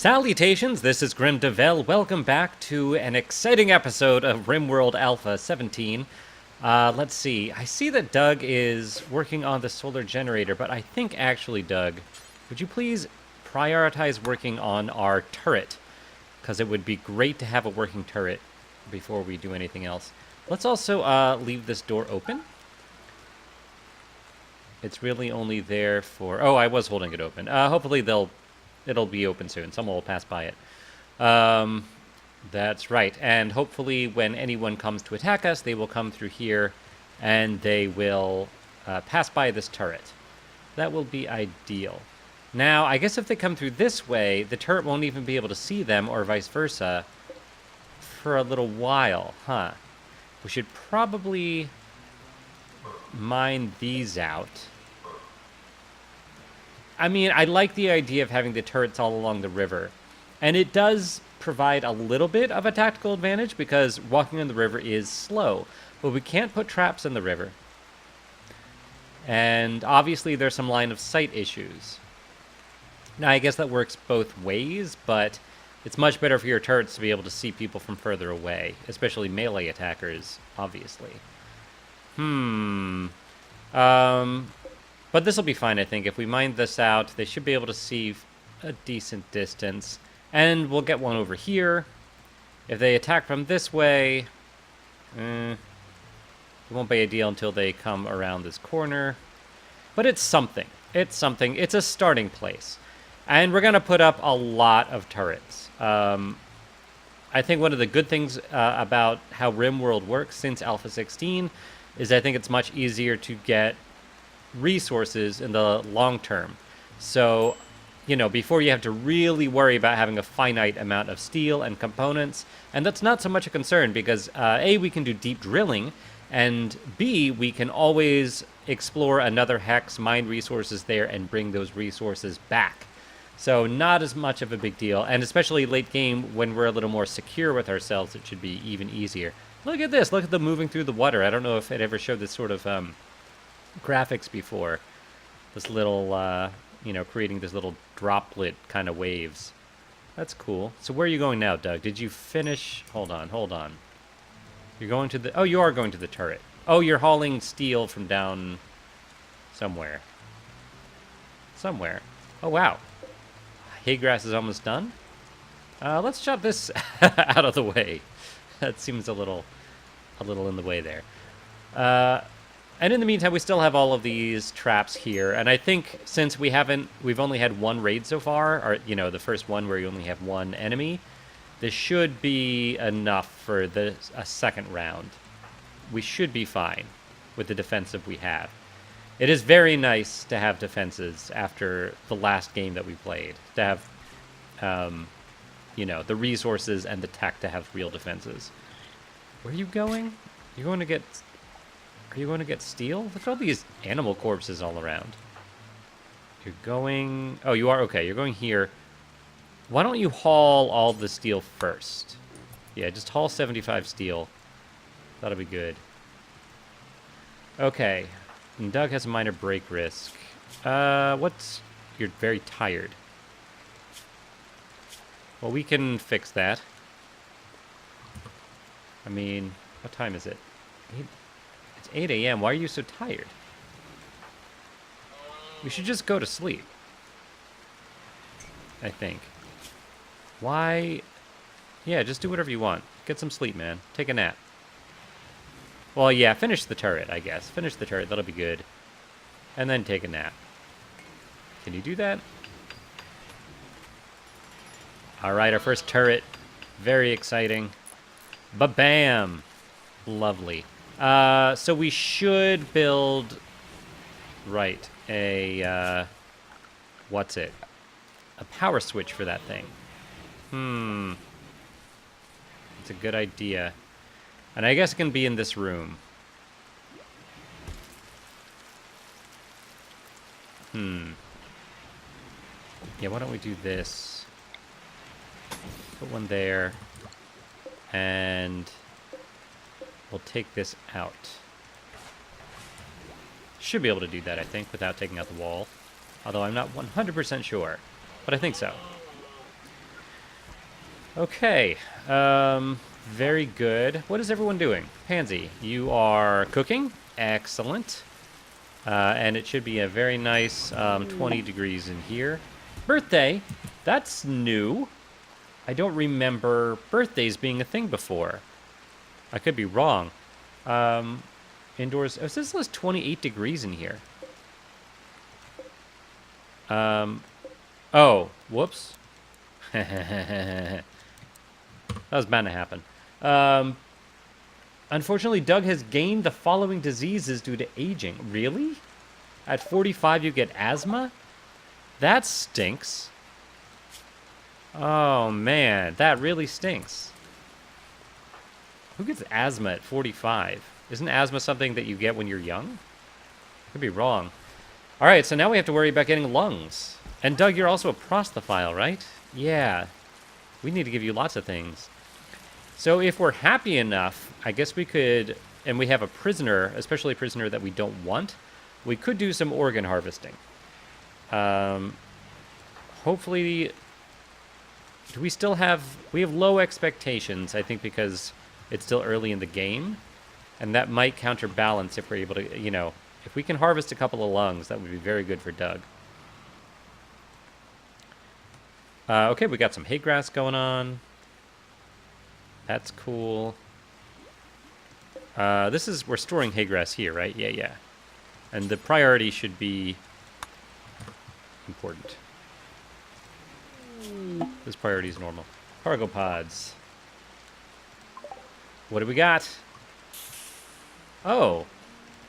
Salutations, this is Grim Devell. Welcome back to an exciting episode of RimWorld Alpha 17. Let's see. I see that Doug is working on the solar generator, but I think actually, Doug, would you please prioritize working on our turret? Because it would be great to have a working turret before we do anything else. Let's also leave this door open. It's really only there for... Oh, I was holding it open. Hopefully it'll be open soon. Someone will pass by it. That's right. And hopefully when anyone comes to attack us, they will come through here and they will pass by this turret. That will be ideal. Now, I guess if they come through this way, the turret won't even be able to see them or vice versa for a little while, huh? We should probably mine these out. I mean, I like the idea of having the turrets all along the river. And it does provide a little bit of a tactical advantage because walking on the river is slow. But we can't put traps in the river. And obviously there's some line of sight issues. Now, I guess that works both ways, but it's much better for your turrets to be able to see people from further away. Especially melee attackers, obviously. But this will be fine, I think. If we mine this out, they should be able to see a decent distance. And we'll get one over here. If they attack from this way, it won't be a deal until they come around this corner. But it's something. It's something. It's a starting place. And we're going to put up a lot of turrets. I think one of the good things about how RimWorld works since Alpha 16 is I think it's much easier to get resources in the long term. So, you know, before you have to really worry about having a finite amount of steel and components, and that's not so much a concern because A, we can do deep drilling, and B, we can always explore another hex, mine resources there, and bring those resources back. So not as much of a big deal, and especially late game when we're a little more secure with ourselves, it should be even easier. Look at this, look at them moving through the water. I don't know if it ever showed this sort of graphics before. This little, you know, creating this little droplet kind of waves. That's cool. So where are you going now, Doug? Did you finish? Hold on, hold on. You're going to the... Oh, you are going to the turret. Oh, you're hauling steel from down somewhere. Somewhere. Oh, wow. Hay grass is almost done. Let's chop this out of the way. That seems a little in the way there. And in the meantime, we still have all of these traps here. And I think since we've only had one raid so far, or, you know, the first one where you only have one enemy, this should be enough for a second round. We should be fine with the defensive we have. It is very nice to have defenses after the last game that we played. To have, you know, the resources and the tech to have real defenses. Where are you going? You're going to get... Are you going to get steel? Look at all these animal corpses all around. You're going... Oh, you are? Okay, you're going here. Why don't you haul all the steel first? Yeah, just haul 75 steel. That'll be good. Okay. And Doug has a minor break risk. What's... You're very tired. Well, we can fix that. I mean, what time is it? 8 a.m. Why are you so tired? We should just go to sleep. I think. Why? Yeah, just do whatever you want. Get some sleep, man. Take a nap. Well, yeah, finish the turret, I guess. Finish the turret, that'll be good. And then take a nap. Can you do that? Alright, our first turret. Very exciting. Ba-bam! Lovely. So we should build, right, what's it? A power switch for that thing. It's a good idea. And I guess it can be in this room. Yeah, why don't we do this? Put one there. And... we'll take this out. Should be able to do that, I think, without taking out the wall. Although I'm not 100% sure. But I think so. Okay. Very good. What is everyone doing? Pansy, you are cooking. Excellent. And it should be a very nice 20 degrees in here. Birthday. That's new. I don't remember birthdays being a thing before. I could be wrong. Indoors. Oh, this says 28 degrees in here. Oh, whoops. That was bound to happen. Unfortunately, Doug has gained the following diseases due to aging. Really? At 45, you get asthma? That stinks. Oh, man. That really stinks. Who gets asthma at 45? Isn't asthma something that you get when you're young? Could be wrong. All right, so now we have to worry about getting lungs. And Doug, you're also a prosthophile, right? Yeah. We need to give you lots of things. So if we're happy enough, I guess we could, and we have a prisoner, especially a prisoner that we don't want, we could do some organ harvesting. Hopefully, do we still have, we have low expectations, I think, because it's still early in the game, and that might counterbalance if we're able to, you know, if we can harvest a couple of lungs, that would be very good for Doug. Okay, we got some hay grass going on. That's cool. We're storing hay grass here, right? Yeah. And the priority should be important. This priority is normal. Cargo pods. What do we got? Oh,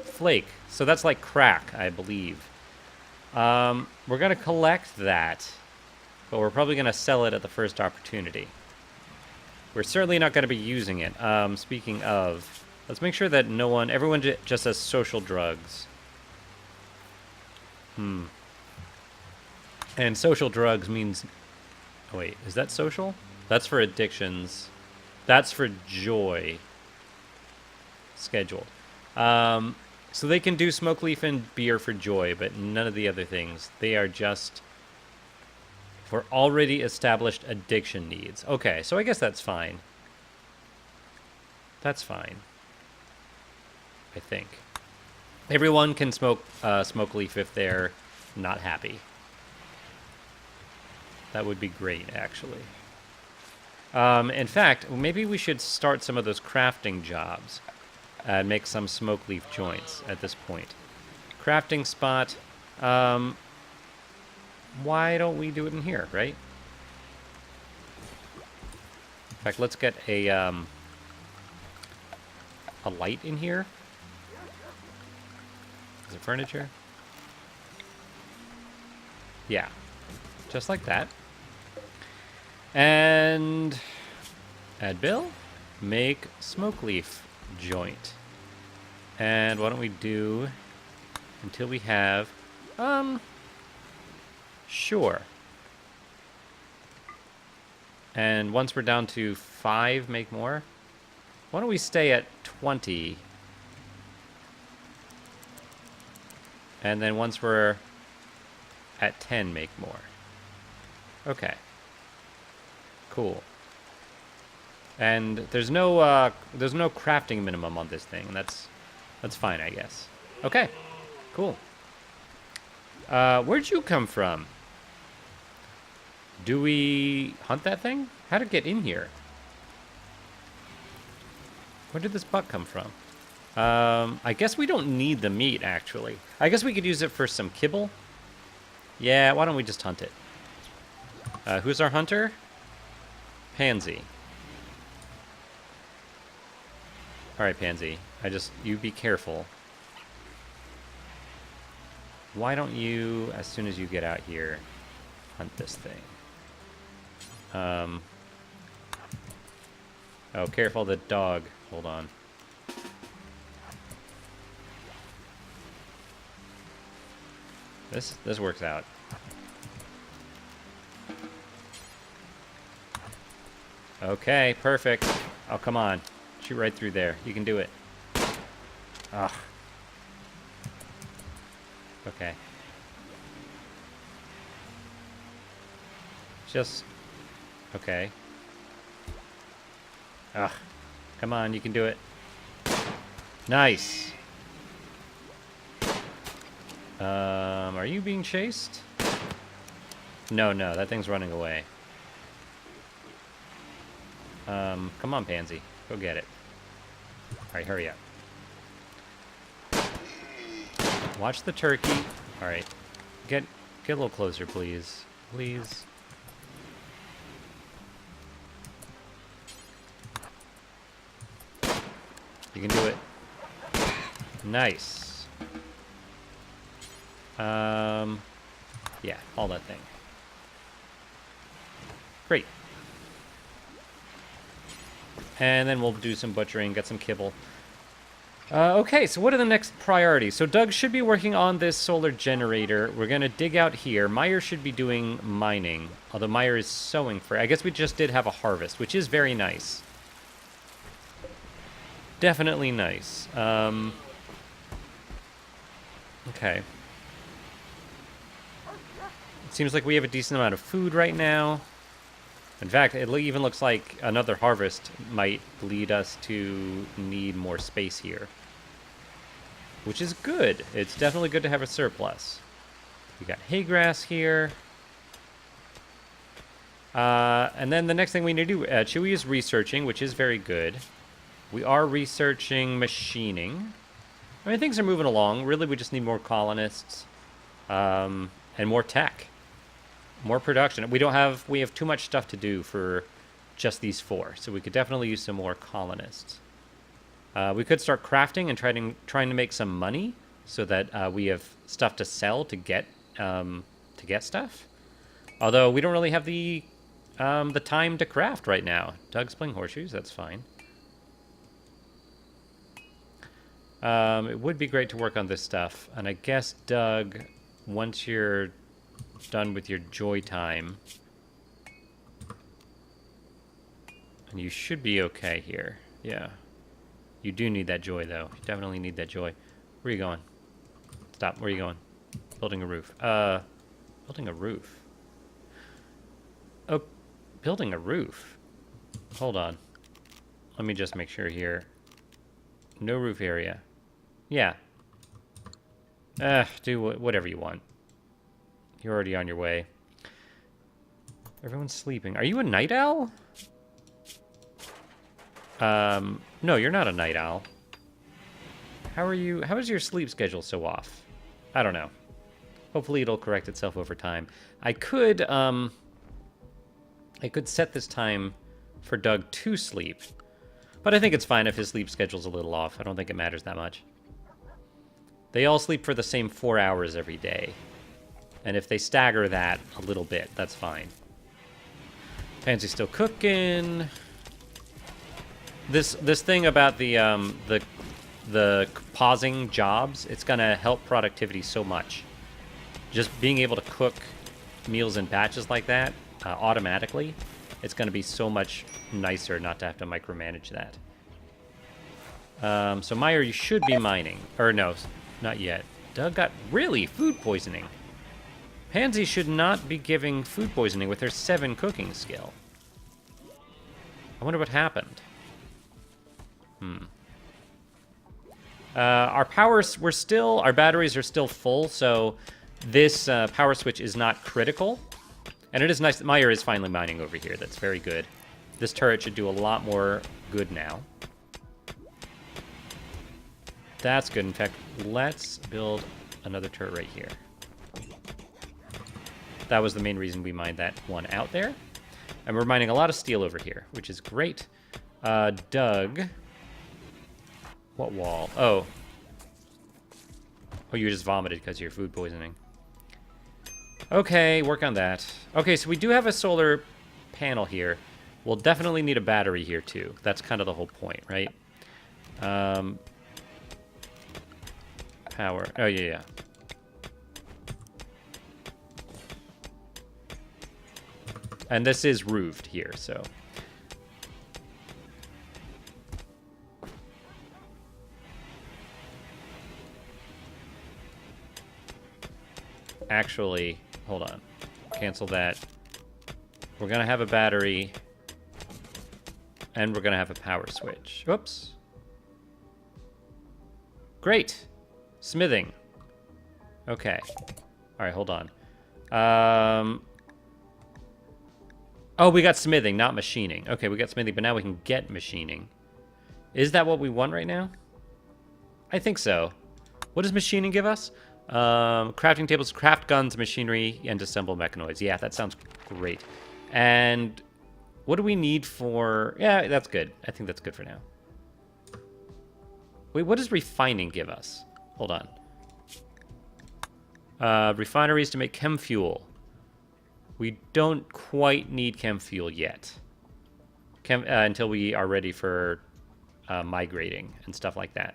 flake. So that's like crack, I believe. We're going to collect that, but we're probably going to sell it at the first opportunity. We're certainly not going to be using it. Speaking of, let's make sure that everyone just has social drugs. And social drugs means, oh wait, is that social? That's for addictions. That's for joy. Scheduled. So they can do smoke leaf and beer for joy, but none of the other things. They are just for already established addiction needs. Okay, so I guess that's fine. That's fine. I think. Everyone can smoke leaf if they're not happy. That would be great, actually. In fact, maybe we should start some of those crafting jobs and make some smoke leaf joints at this point. Crafting spot. Why don't we do it in here, right? In fact, let's get a light in here. Is it furniture? Yeah. Just like that. And add bill. Make smoke leaf joint. And why don't we do until we have sure. And once we're down to 5, make more. Why don't we stay at 20? And then once we're at 10, make more. Okay. Cool. And there's no crafting minimum on this thing. That's fine, I guess. Okay. Cool. Where'd you come from? Do we hunt that thing? How'd it get in here? Where did this buck come from? I guess we don't need the meat, actually. I guess we could use it for some kibble. Yeah, why don't we just hunt it? Who's our hunter? Pansy. Alright, Pansy. You be careful. Why don't you, as soon as you get out here, hunt this thing? Oh, careful, the dog. Hold on. This works out. Okay, perfect. Oh, come on. Shoot right through there. You can do it. Ugh. Okay. Just... Okay. Ugh. Come on, you can do it. Nice. Are you being chased? No, that thing's running away. Come on, Pansy. Go get it. Alright, hurry up. Watch the turkey. Alright. Get a little closer, please. Please. You can do it. Nice. Yeah, all that thing. Great. And then we'll do some butchering, get some kibble. Okay, so what are the next priorities? So Doug should be working on this solar generator. We're going to dig out here. Meyer should be doing mining, although Meyer is sowing for... I guess we just did have a harvest, which is very nice. Definitely nice. Okay. It seems like we have a decent amount of food right now. In fact, it even looks like another harvest might lead us to need more space here. Which is good. It's definitely good to have a surplus. We got hay grass here. And then the next thing we need to do, Chewie is researching, which is very good. We are researching machining. I mean, things are moving along. Really, we just need more colonists and more tech. More production. We have too much stuff to do for just these 4, so we could definitely use some more colonists. We could start crafting and trying to make some money so that we have stuff to sell to get stuff. Although we don't really have the time to craft right now. Doug's playing horseshoes. That's fine. It would be great to work on this stuff, and I guess Doug, once you're done with your joy time, and you should be okay here. Yeah. You do need that joy, though. You definitely need that joy. Where are you going? Stop. Where are you going? Building a roof. Building a roof. Oh, building a roof. Hold on. Let me just make sure here. No roof area. Yeah. Do whatever you want. You're already on your way. Everyone's sleeping. Are you a night owl? No, you're not a night owl. How is your sleep schedule so off? I don't know. Hopefully it'll correct itself over time. I could set this time for Doug to sleep. But I think it's fine if his sleep schedule's a little off. I don't think it matters that much. They all sleep for the same 4 hours every day. And if they stagger that a little bit, that's fine. Pansy's still cooking. This thing about the pausing jobs, it's gonna help productivity so much. Just being able to cook meals in batches like that automatically, it's gonna be so much nicer not to have to micromanage that. So Meyer, you should be mining. Or no, not yet. Doug got really food poisoning. Pansy should not be giving food poisoning with her 7 cooking skill. I wonder what happened. Our our batteries are still full, so this power switch is not critical. And it is nice that Meyer is finally mining over here. That's very good. This turret should do a lot more good now. That's good. In fact, let's build another turret right here. That was the main reason we mined that one out there. And we're mining a lot of steel over here, which is great. Doug. What wall? Oh. Oh, you just vomited because of your food poisoning. Okay, work on that. Okay, so we do have a solar panel here. We'll definitely need a battery here, too. That's kind of the whole point, right? Power. Oh, yeah. And this is roofed here, so... Actually, hold on. Cancel that. We're gonna have a battery And we're going to have a power switch. Oops. Great. Smithing. Okay. All right, hold on. Oh, we got smithing, not machining. Okay, we got smithing, but now we can get machining. Is that what we want right now? I think so. What does machining give us? Crafting tables, craft guns, machinery, and assemble mechanoids. Yeah, that sounds great. And what do we need for... Yeah, that's good. I think that's good for now. Wait, what does refining give us? Hold on. Refineries to make chem fuel. We don't quite need chem fuel yet. Until we are ready for migrating and stuff like that.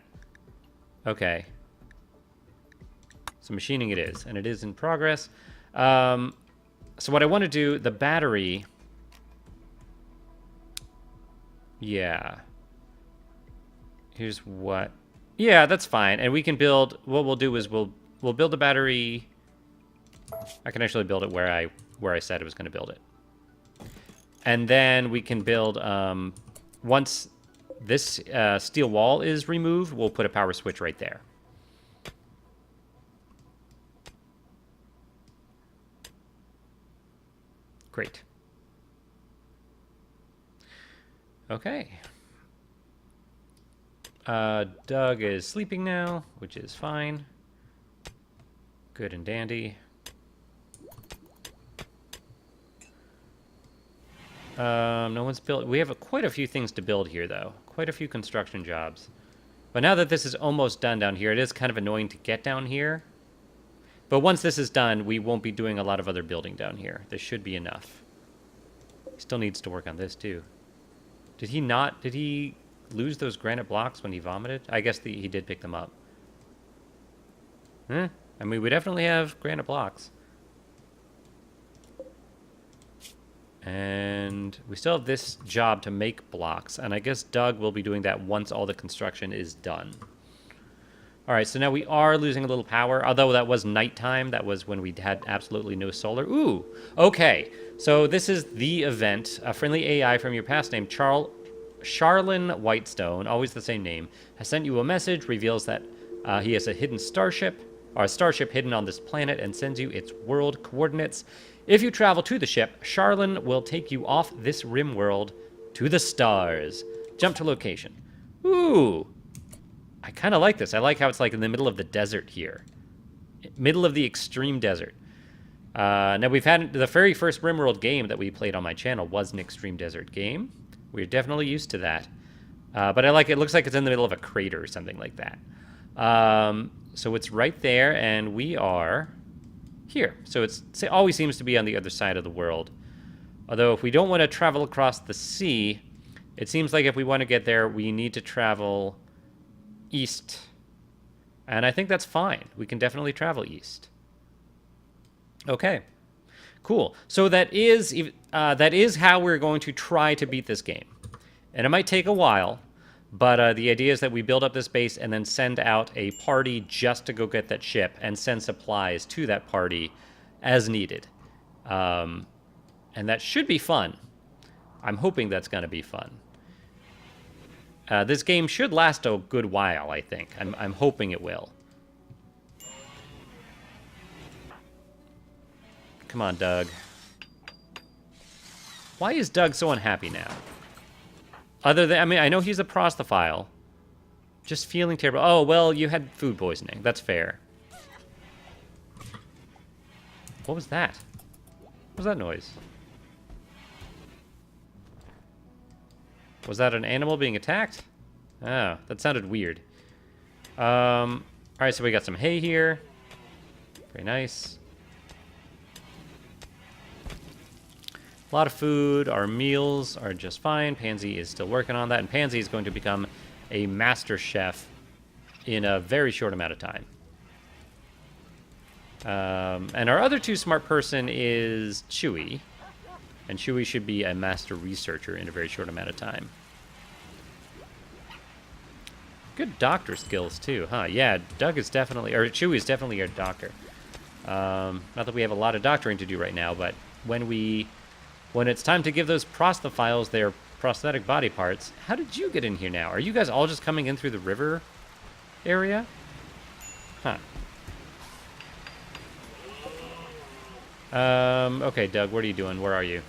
Okay. So machining it is, and it is in progress. So what I want to do, the battery... Yeah. Here's what... Yeah, that's fine. And we can build... What we'll do is we'll build the battery... I can actually build it where I said I was going to build it. And then we can build... once this steel wall is removed, we'll put a power switch right there. Great. Okay. Doug is sleeping now, which is fine. Good and dandy. No one's built... We have quite a few things to build here, though. Quite a few construction jobs. But now that this is almost done down here, it is kind of annoying to get down here. But once this is done, we won't be doing a lot of other building down here. This should be enough. He still needs to work on this, too. Did he not... Did he lose those granite blocks when he vomited? I guess he did pick them up. I mean, we definitely have granite blocks. And we still have this job to make blocks. And I guess Doug will be doing that once all the construction is done. All right, so now we are losing a little power. Although that was nighttime. That was when we had absolutely no solar. Ooh, okay. So this is the event. A friendly AI from your past named Charlon Whitestone, always the same name, has sent you a message, reveals that he has a hidden starship, or a starship hidden on this planet, and sends you its world coordinates. If you travel to the ship, Charlon will take you off this RimWorld to the stars. Jump to location. Ooh. I kind of like this. I like how it's like in the middle of the desert here. Middle of the extreme desert. Now, we've had the very first RimWorld game that we played on my channel was an extreme desert game. We're definitely used to that. But I like it. It looks like it's in the middle of a crater or something like that. So it's right there, and we are here. So it always seems to be on the other side of the world. Although if we don't want to travel across the sea, it seems like if we want to get there, we need to travel east. And I think that's fine. We can definitely travel east. Okay. Cool. So that is how we're going to try to beat this game. And it might take a while, but the idea is that we build up this base and then send out a party just to go get that ship and send supplies to that party as needed. And that should be fun. I'm hoping that's going to be fun. This game should last a good while, I think. I'm hoping it will. Come on, Doug. Why is Doug so unhappy now? Other than, I mean, I know he's a prosthephile. Just feeling terrible. Oh, well, you had food poisoning. That's fair. What was that? What was that noise? Was that an animal being attacked? Oh, that sounded weird. All right, so we got some hay here. Very nice. A lot of food. Our meals are just fine. Pansy is still working on that, and Pansy is going to become a master chef in a very short amount of time. And our other smart person is Chewy, and Chewy should be a master researcher in a very short amount of time. Good doctor skills too, huh? Yeah, Doug is definitely, or Chewy is definitely our doctor. Not that we have a lot of doctoring to do right now, but when it's time to give those prosthophiles their prosthetic body parts. How did you get in here now? Are you guys all just coming in through the river area? Huh. Okay, Doug, what are you doing? Where are you?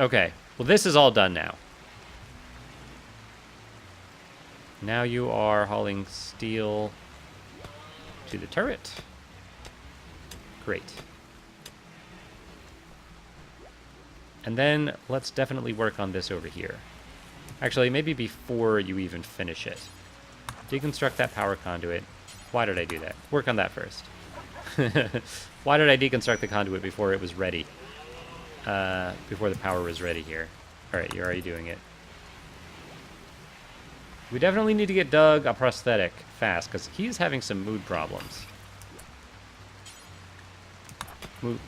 Okay, well, this is all done now. Now you are hauling steel to the turret. Great. And then let's definitely work on this over here. Actually, maybe before you even finish it. Deconstruct that power conduit. Why did I do that? Work on that first. Why did I deconstruct the conduit before it was ready? Before the power was ready here. Alright, you're already doing it. We definitely need to get Doug a prosthetic fast, because he's having some mood problems.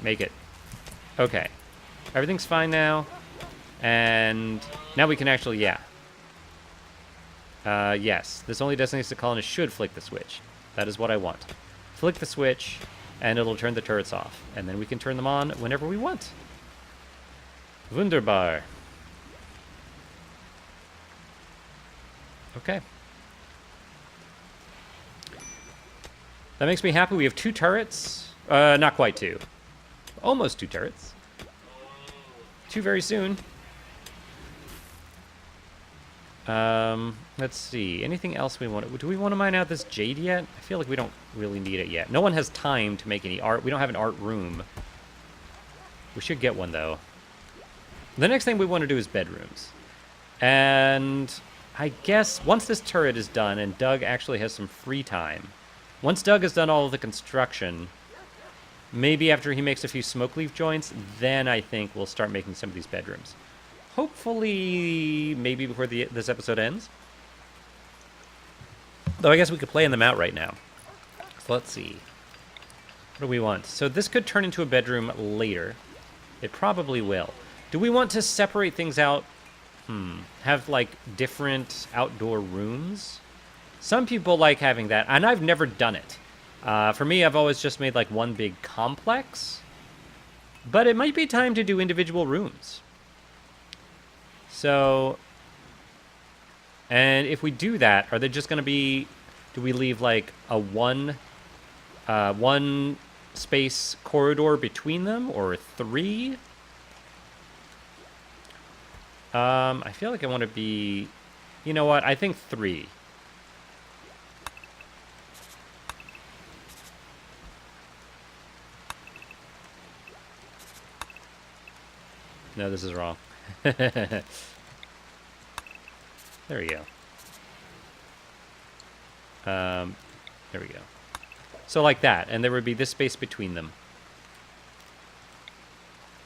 Make it. Okay. Everything's fine now. And now we can actually, yeah. Yes. This only designates the colonist should flick the switch. That is what I want. Flick the switch, and it'll turn the turrets off. And then we can turn them on whenever we want. Wunderbar. Okay. That makes me happy. We have 2 turrets. Not quite 2. Almost 2 turrets. 2 very soon. Let's see. Anything else we want? Do we want to mine out this jade yet? I feel like we don't really need it yet. No one has time to make any art. We don't have an art room. We should get one, though. The next thing we want to do is bedrooms. And I guess once this turret is done and Doug actually has some free time, once Doug has done all of the construction, maybe after he makes a few smoke leaf joints, then I think we'll start making some of these bedrooms. Hopefully, maybe before this episode ends. Though I guess we could plan them out right now. So let's see. What do we want? So this could turn into a bedroom later. It probably will. Do we want to separate things out? Have, like, different outdoor rooms? Some people like having that, and I've never done it. For me, I've always just made, like, one big complex. But it might be time to do individual rooms. So, and if we do that, are they just going to be, do we leave, like, a one space corridor between them, or 3? I feel like I want to be, you know what, I think 3. No, this is wrong. There we go. There we go. So like that, and there would be this space between them.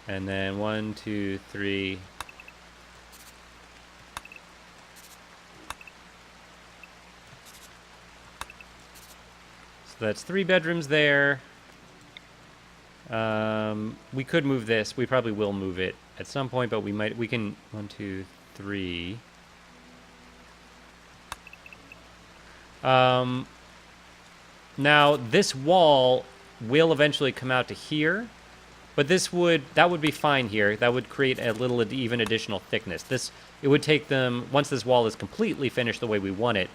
And then 1, 2, 3... So that's 3 bedrooms there. We could move this. We probably will move it at some point, but we can 1, 2, 3. Now this wall will eventually come out to here, but that would be fine here. That would create a little even additional thickness. It would take them, once this wall is completely finished the way we want it,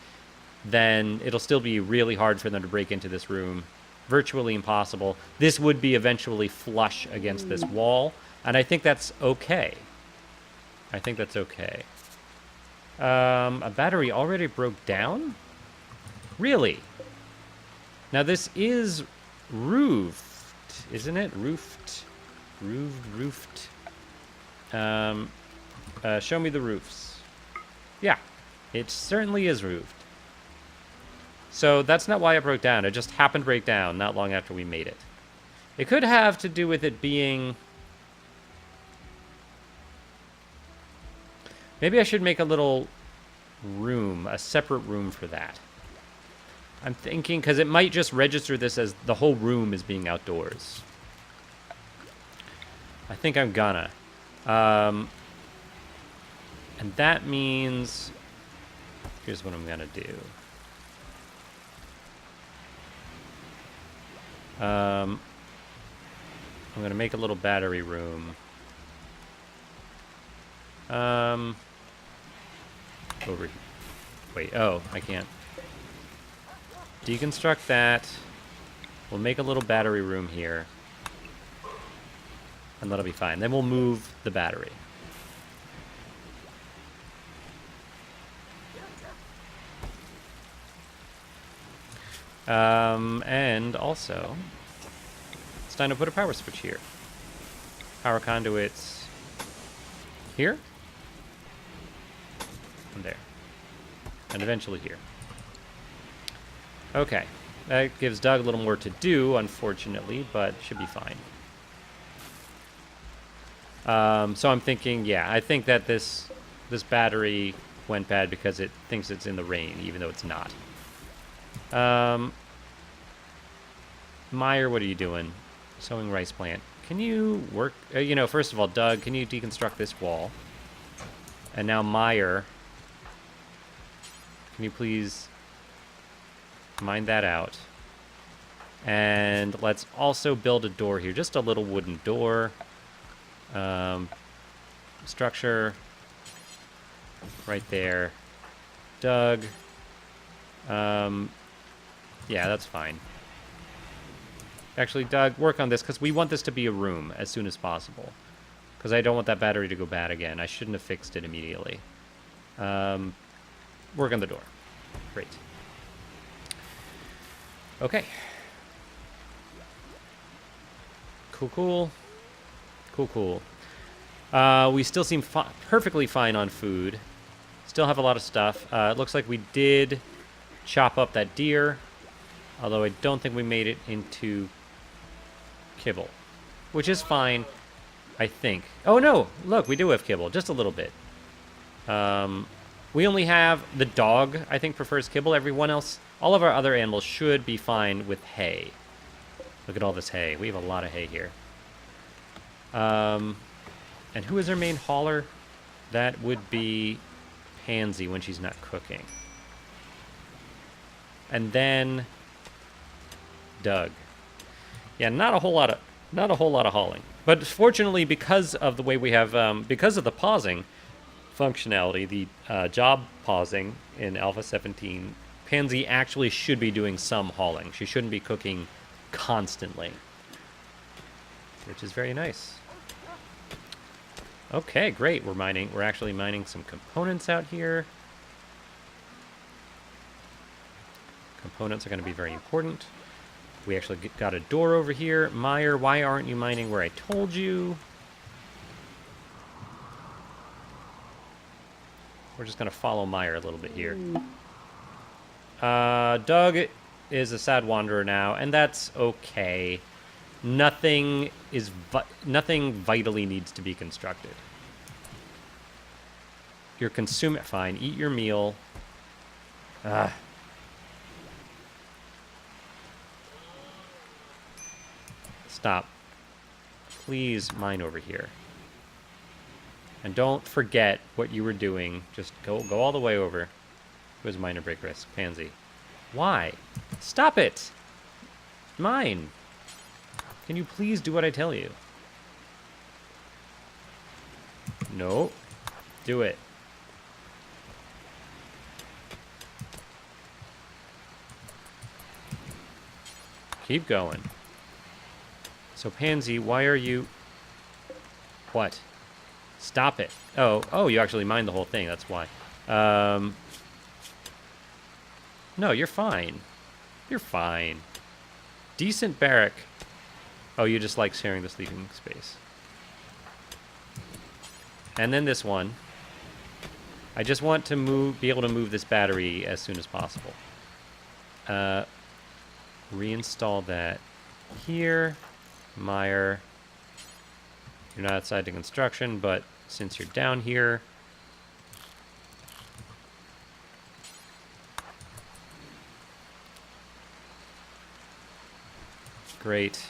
then it'll still be really hard for them to break into this room. Virtually impossible. This would be eventually flush against this wall, and I think that's okay. I think that's okay. A battery already broke down? Really? Now this is roofed, isn't it? Roofed. Show me the roofs. Yeah, it certainly is roofed. So that's not why it broke down. It just happened to break down not long after we made it. It could have to do with it being... Maybe I should make a little room, a separate room for that. I'm thinking, because it might just register this as the whole room is being outdoors. I think I'm gonna. And that means... Here's what I'm gonna do. I'm going to make a little battery room. Over here. Wait, oh, I can't. Deconstruct that. We'll make a little battery room here. And that'll be fine. Then we'll move the battery. And also, it's time to put a power switch here. Power conduits here. And there. And eventually here. Okay. That gives Doug a little more to do, unfortunately, but should be fine. So I'm thinking, yeah, I think that this battery went bad because it thinks it's in the rain, even though it's not. Meyer, what are you doing? Sowing rice plant. Can you work? First of all, Doug, can you deconstruct this wall? And now Meyer, can you please mine that out? And let's also build a door here, just a little wooden door. Structure right there. Doug. Yeah, that's fine. Actually, Doug, work on this, because we want this to be a room as soon as possible. Because I don't want that battery to go bad again. I shouldn't have fixed it immediately. Work on the door. Great. Okay. Cool. We still seem perfectly fine on food. Still have a lot of stuff. It looks like we did chop up that deer. Although I don't think we made it into kibble. Which is fine, I think. Oh no! Look, we do have kibble. Just a little bit. We only have... The dog, I think, prefers kibble. Everyone else... All of our other animals should be fine with hay. Look at all this hay. We have a lot of hay here. And who is our main hauler? That would be Pansy when she's not cooking. And then Doug. Yeah, not a whole lot of hauling. But fortunately, because of the way we have, because of the pausing functionality, the job pausing in Alpha 17, Pansy actually should be doing some hauling. She shouldn't be cooking constantly, which is very nice. Okay, great. We're actually mining some components out here. Components are going to be very important. We actually got a door over here. Meyer, why aren't you mining where I told you? We're just going to follow Meyer a little bit here. Doug is a sad wanderer now, and that's okay. Nothing vitally needs to be constructed. You're consuming... Fine, eat your meal. Stop. Please mine over here. And don't forget what you were doing. Just go all the way over. Who has minor break risk? Pansy. Why? Stop it! Mine. Can you please do what I tell you? No. Do it. Keep going. So, Pansy, why are you... What? Stop it. Oh, you actually mined the whole thing. That's why. No, you're fine. You're fine. Decent barrack. Oh, you just like sharing the sleeping space. And then this one. I just want to be able to move this battery as soon as possible. Reinstall that here. Meyer. You're not outside the construction, but since you're down here... Great.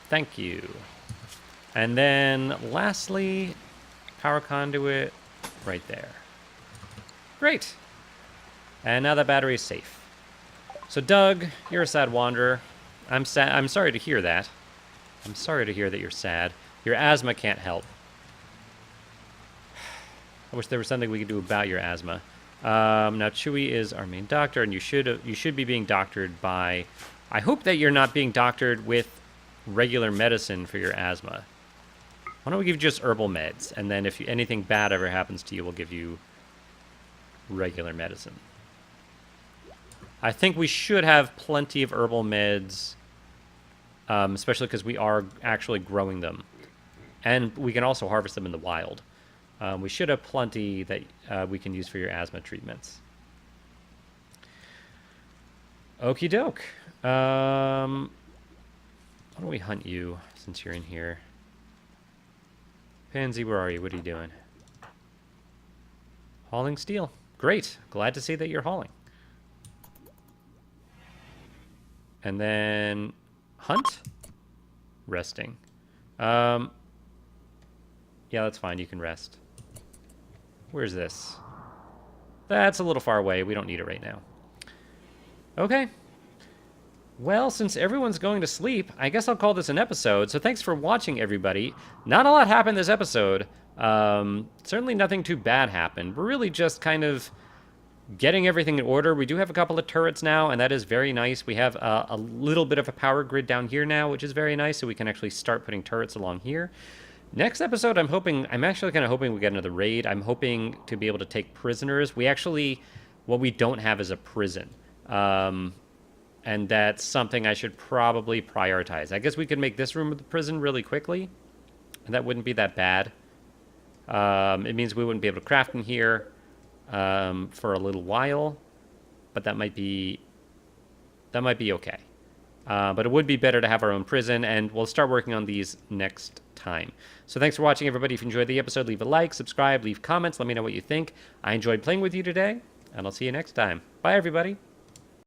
Thank you. And then, lastly, power conduit right there. Great. And now that battery is safe. So, Doug, you're a sad wanderer. I'm sorry to hear that. I'm sorry to hear that you're sad. Your asthma can't help. I wish there was something we could do about your asthma. Now Chewie is our main doctor, and you should be being doctored by. I hope that you're not being doctored with regular medicine for your asthma. Why don't we give you just herbal meds, and then if anything bad ever happens to you, we'll give you regular medicine. I think we should have plenty of herbal meds, especially because we are actually growing them, and we can also harvest them in the wild. We should have plenty that we can use for your asthma treatments. Okie doke. Why don't we hunt you since you're in here? Pansy, where are you? What are you doing? Hauling steel. Great. Glad to see that you're hauling. And then hunt. Resting. Yeah, that's fine. You can rest. Where's this? That's a little far away. We don't need it right now. Okay. Well, since everyone's going to sleep, I guess I'll call this an episode. So thanks for watching, everybody. Not a lot happened this episode. Certainly nothing too bad happened. We're really just kind of getting everything in order. We do have a couple of turrets now, and that is very nice. We have a little bit of a power grid down here now, which is very nice, so we can actually start putting turrets along here. Next episode, I'm actually kind of hoping we get another raid. I'm hoping to be able to take prisoners. What we don't have is a prison. And that's something I should probably prioritize. I guess we could make this room the prison really quickly, and that wouldn't be that bad. It means we wouldn't be able to craft in here for a little while, but that might be okay. But it would be better to have our own prison, and we'll start working on these next time. So thanks for watching, everybody. If you enjoyed the episode, leave a like, subscribe, leave comments, let me know what you think. I enjoyed playing with you today, and I'll see you next time. Bye, everybody.